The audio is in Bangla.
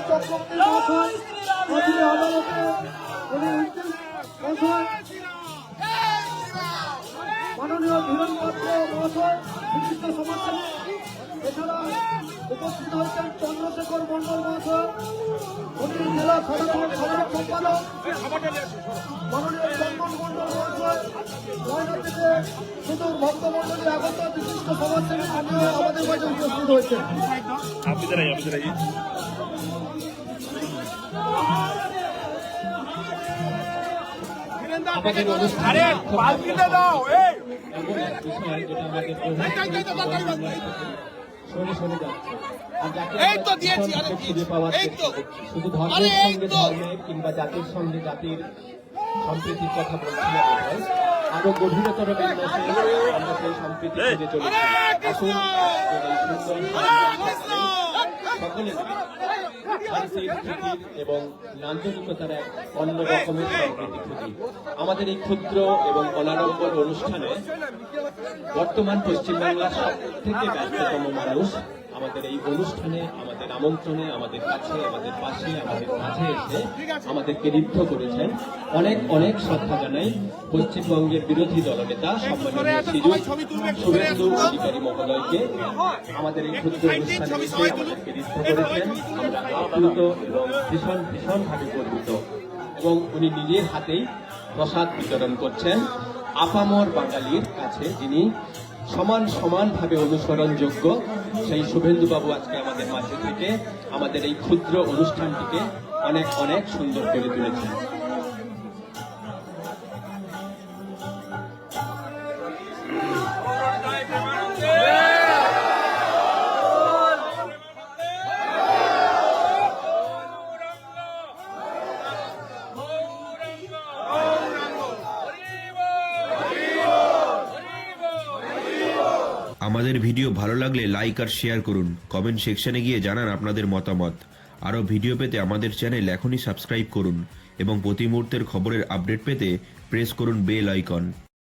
চক্রবর্তী মহাশয় অধীনে আদালতে মহাশয় মাননীয় ধীরেন পাত্র মহাশয় বিশিষ্ট সমাজসেবী, এছাড়া উপস্থিত হচ্ছেন চন্দ্রশেখর মন্ডল মহাশয়, উনি জেলা সাধারণ সম্পাদক, মাননীয় চন্দন মন্ডল মহাশয়, ময়না থেকে সুদূর ভক্তমন্ডলী আগত বিশিষ্ট সমাজসেবী আমাদের মাঝে উপস্থিত হয়েছেন। আমাদের অনুষ্ঠানে সরে সরে যাচ্ছে, আর খুঁজে পাওয়া শুধু ধর্মের সঙ্গে ধর্মের কিংবা জাতির সঙ্গে জাতির সম্প্রীতির কথা বলছিলাম, আরো গভীরতর বিন্যাসে আমরা সেই সম্প্রীতি খুঁজে চলেছি। আসুন সকলে এবং নান্দনিকতার এক অন্য রকমের সম্প্রীতি খুঁজি। আমাদের এই ক্ষুদ্র এবং অনাড়ম্বর অনুষ্ঠানে বর্তমান পশ্চিমবাংলার সব থেকে ব্যস্ততম মানুষ আমাদের এই অনুষ্ঠানে, আমাদের আমন্ত্রণে, আমাদের কাছে, আমাদের পাশে, আমাদের মাঝে এসে আমাদেরকে ঋদ্ধ করেছেন। অনেক অনেক শ্রদ্ধা জানাই পশ্চিমবঙ্গের বিরোধী দলনেতা সম্মানীয় শুভেন্দু অধিকারী মহোদয়কে। আমাদের এই ক্ষুদ্র অনুষ্ঠানে এসে আমাদেরকে ঋদ্ধ করেছেন। আমরা আপ্লুত এবং ভীষণ ভীষণভাবে গর্বিত, এবং উনি নিজের হাতেই প্রসাদ বিতরণ করছেন আপামর বাঙালির কাছে, যিনি সমানভাবে অনুসরণযোগ্য সেই শুভেন্দুবাবু আজকে আমাদের মাঝে থেকে আমাদের এই ক্ষুদ্র অনুষ্ঠানটিকে অনেক অনেক সুন্দর করে তুলেছেন। আমাদের ভিডিও ভালো লাগলে লাইক আর শেয়ার করুন, কমেন্ট সেকশনে গিয়ে জানান আপনাদের মতামত। আরও ভিডিও পেতে আমাদের চ্যানেল এখনই সাবস্ক্রাইব করুন এবং প্রতি মুহূর্তের খবরের আপডেট পেতে প্রেস করুন বেল আইকন।